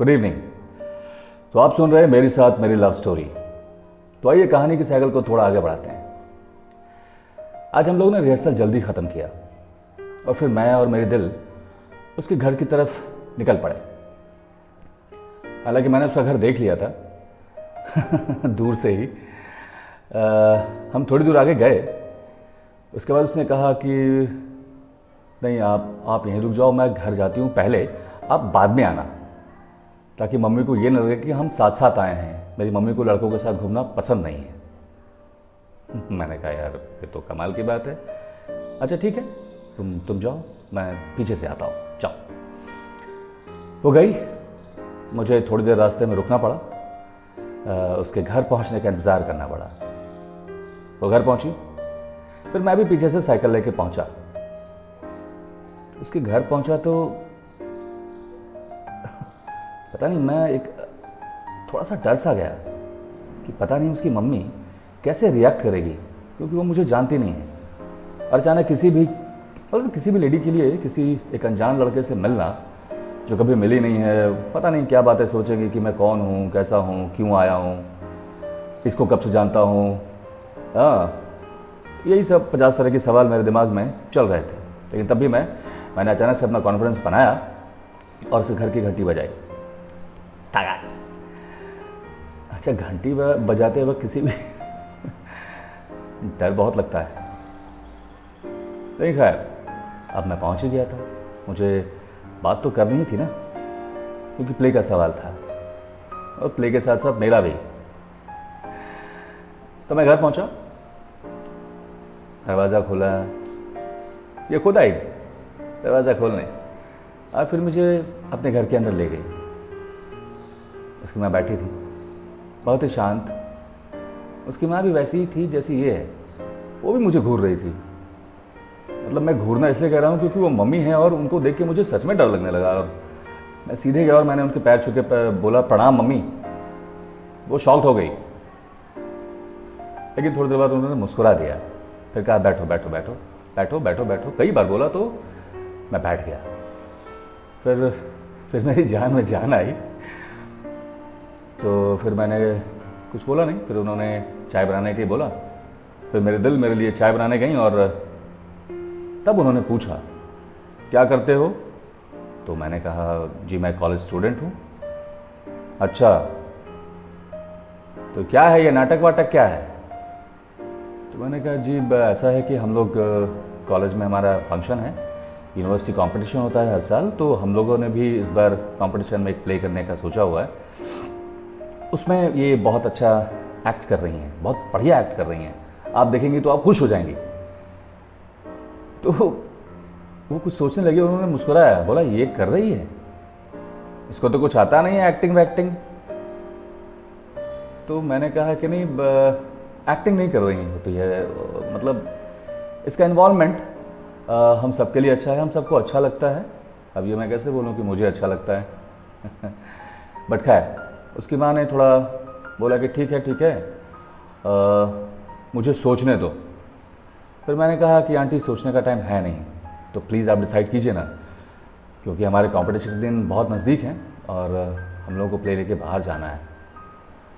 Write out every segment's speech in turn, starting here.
Good evening. तो आप सुन रहे हैं मेरे साथ मेरी लव स्टोरी। तो आइए कहानी की साइकिल को थोड़ा आगे बढ़ाते हैं। आज हम लोगों ने रिहर्सल जल्दी ख़त्म किया और फिर मैं और मेरी दिल उसके घर की तरफ निकल पड़े। हालांकि मैंने उसका घर देख लिया था दूर से ही। हम थोड़ी दूर आगे गए। उसके बाद उसने कहा कि नहीं, आप यहीं रुक जाओ, मैं घर जाती हूँ, पहले आप बाद में आना, ताकि मम्मी को ये न लगे कि हम साथ साथ आए हैं। मेरी मम्मी को लड़कों के साथ घूमना पसंद नहीं है। मैंने कहा यार ये तो कमाल की बात है। अच्छा ठीक है, तुम जाओ, मैं पीछे से आता हूँ, जाओ। वो गई। मुझे थोड़ी देर रास्ते में रुकना पड़ा, उसके घर पहुँचने का इंतज़ार करना पड़ा। वो घर पहुँची, फिर मैं भी पीछे से साइकिल लेके पहुँचा। उसके घर पहुँचा तो पता नहीं, मैं एक थोड़ा सा डर सा गया कि पता नहीं उसकी मम्मी कैसे रिएक्ट करेगी, क्योंकि वो मुझे जानती नहीं है। और अचानक किसी भी लेडी के लिए किसी एक अनजान लड़के से मिलना जो कभी मिली नहीं है, पता नहीं क्या बातें सोचेंगी कि मैं कौन हूँ, कैसा हूँ, क्यों आया हूँ, इसको कब से जानता हूँ। हाँ, यही सब 50 तरह के सवाल मेरे दिमाग में चल रहे थे। लेकिन तब भी मैंने अचानक से अपना कॉन्फिडेंस बनाया और उसके घर की घंटी बजाई। तागा। अच्छा, घंटी बजाते वक्त किसी भी डर बहुत लगता है। नहीं खैर, अब मैं पहुंच ही गया था। मुझे बात तो करनी ही थी ना, क्योंकि प्ले का सवाल था और प्ले के साथ साथ मेरा भी। तो मैं घर पहुंचा, दरवाज़ा खोला, ये खुद आई दरवाज़ा खोलने, और फिर मुझे अपने घर के अंदर ले गई। उसकी माँ बैठी थी, बहुत ही शांत। उसकी माँ भी वैसी ही थी जैसी ये है। वो भी मुझे घूर रही थी। मतलब मैं घूरना इसलिए कह रहा हूँ क्योंकि वो मम्मी है और उनको देख के मुझे सच में डर लगने लगा। और मैं सीधे गया और मैंने उनके पैर छू के बोला, प्रणाम मम्मी। वो शॉक्ड हो गई, लेकिन थोड़ी देर बाद उन्होंने मुस्कुरा दिया। फिर कहा बैठो बैठो बैठो बैठो बैठो बैठो, कई बार बोला तो मैं बैठ गया। फिर मेरी जान में जान आई। तो फिर मैंने कुछ बोला नहीं। फिर उन्होंने चाय बनाने के लिए बोला। फिर मेरे दिल मेरे लिए चाय बनाने गई और तब उन्होंने पूछा, क्या करते हो? तो मैंने कहा, जी मैं कॉलेज स्टूडेंट हूँ। अच्छा, तो क्या है ये नाटक वाटक क्या है? तो मैंने कहा, जी ऐसा है कि हम लोग कॉलेज में हमारा फंक्शन है, यूनिवर्सिटी कंपटीशन होता है हर साल, तो हम लोगों ने भी इस बार कंपटीशन में एक प्ले करने का सोचा हुआ है। उसमें ये बहुत अच्छा एक्ट कर रही हैं, बहुत बढ़िया एक्ट कर रही हैं, आप देखेंगी तो आप खुश हो जाएंगी। तो वो कुछ सोचने लगे, उन्होंने मुस्कुराया, बोला ये कर रही है, इसको तो कुछ आता नहीं है एक्टिंग वैक्टिंग। तो मैंने कहा कि नहीं, एक्टिंग नहीं कर रही होती है, मतलब इसका इन्वॉल्वमेंट हम सबके लिए अच्छा है, हम सबको अच्छा लगता है। अब ये मैं कैसे बोलूँ कि मुझे अच्छा लगता है बट खैर, उसकी माँ ने थोड़ा बोला कि ठीक है, मुझे सोचने दो। फिर मैंने कहा कि आंटी सोचने का टाइम है नहीं, तो प्लीज़ आप डिसाइड कीजिए ना, क्योंकि हमारे कंपटीशन के दिन बहुत नज़दीक हैं और हम लोगों को प्ले लेके बाहर जाना है।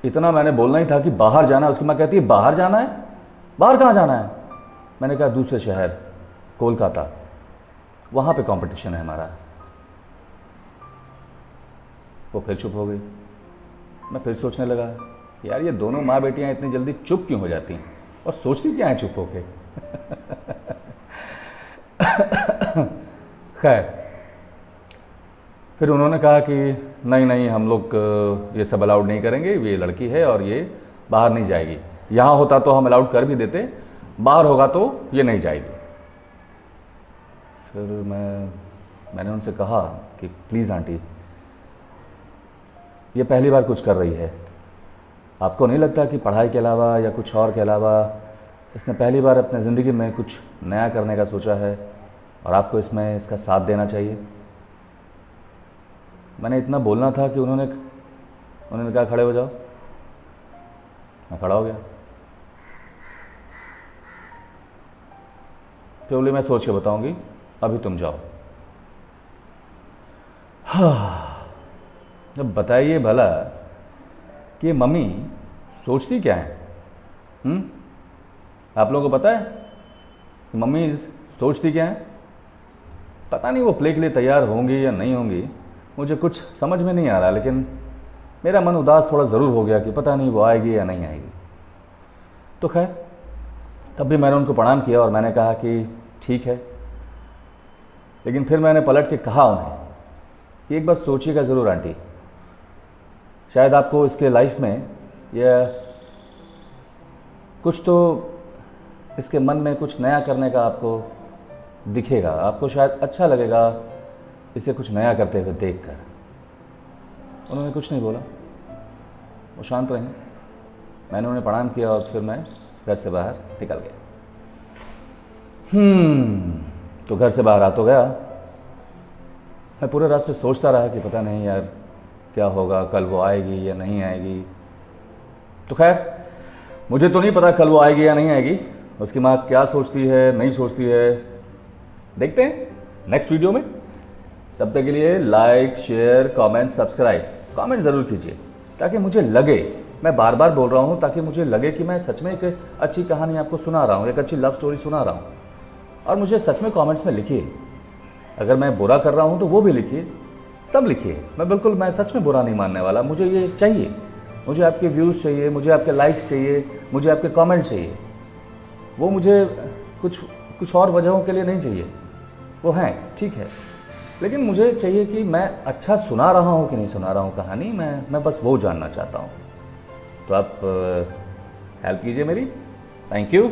इतना मैंने बोलना ही था कि बाहर जाना है। उसकी माँ कहती है, बाहर जाना है? बाहर कहाँ जाना है? मैंने कहा, दूसरे शहर, कोलकाता, वहाँ पे कंपटीशन है हमारा। वो फिर चुप हो गई। मैं फिर सोचने लगा, यार ये दोनों माँ बेटियाँ इतनी जल्दी चुप क्यों हो जाती हैं और सोचती क्या है चुप होके खैर, फिर उन्होंने कहा कि नहीं, हम लोग ये सब अलाउड नहीं करेंगे, ये लड़की है और ये बाहर नहीं जाएगी। यहाँ होता तो हम अलाउड कर भी देते, बाहर होगा तो ये नहीं जाएगी। फिर मैंने उनसे कहा कि प्लीज़ आंटी, ये पहली बार कुछ कर रही है, आपको नहीं लगता कि पढ़ाई के अलावा या कुछ और के अलावा इसने पहली बार अपने ज़िंदगी में कुछ नया करने का सोचा है और आपको इसमें इसका साथ देना चाहिए? मैंने इतना बोलना था कि उन्होंने कहा, खड़े हो जाओ। मैं खड़ा हो गया। तो बोले, मैं सोच के बताऊंगी, अभी तुम जाओ। जब बताइए भला कि मम्मी सोचती क्या है? आप लोगों को पता है कि मम्मी सोचती क्या है? पता नहीं वो प्ले के लिए तैयार होंगी या नहीं होंगी, मुझे कुछ समझ में नहीं आ रहा, लेकिन मेरा मन उदास थोड़ा ज़रूर हो गया कि पता नहीं वो आएगी या नहीं आएगी। तो खैर, तब भी मैंने उनको प्रणाम किया और मैंने कहा कि ठीक है, लेकिन फिर मैंने पलट के कहा उन्हें कि एक बार सोचिएगा ज़रूर आंटी, शायद आपको इसके लाइफ में या कुछ तो इसके मन में कुछ नया करने का आपको दिखेगा, आपको शायद अच्छा लगेगा इसे कुछ नया करते हुए देखकर। उन्होंने कुछ नहीं बोला, वो शांत रहीं। मैंने उन्हें प्रणाम किया और फिर मैं घर से बाहर निकल गया। तो घर से बाहर आ तो गया, मैं पूरे रास्ते सोचता रहा कि पता नहीं यार क्या होगा, कल वो आएगी या नहीं आएगी। तो खैर, मुझे तो नहीं पता कल वो आएगी या नहीं आएगी, उसकी माँ क्या सोचती है नहीं सोचती है, देखते हैं नेक्स्ट वीडियो में। तब तक के लिए like, share, comment, subscribe, comment ज़रूर कीजिए ताकि मुझे लगे, मैं बार बार बोल रहा हूँ, ताकि मुझे लगे कि मैं सच में एक अच्छी कहानी आपको सुना रहा हूँ, एक अच्छी लव स्टोरी सुना रहा हूँ। और मुझे सच में कमेंट्स में लिखिए, अगर मैं बुरा कर रहा हूँ तो वो भी लिखिए, सब लिखिए। मैं सच में बुरा नहीं मानने वाला, मुझे ये चाहिए, मुझे आपके व्यूज़ चाहिए, मुझे आपके लाइक्स चाहिए, मुझे आपके कमेंट चाहिए। वो मुझे कुछ और वजहों के लिए नहीं चाहिए, वो हैं ठीक है, लेकिन मुझे चाहिए कि मैं अच्छा सुना रहा हूँ कि नहीं सुना रहा हूँ कहानी, मैं बस वो जानना चाहता हूँ। तो आप हेल्प कीजिए मेरी। Thank you.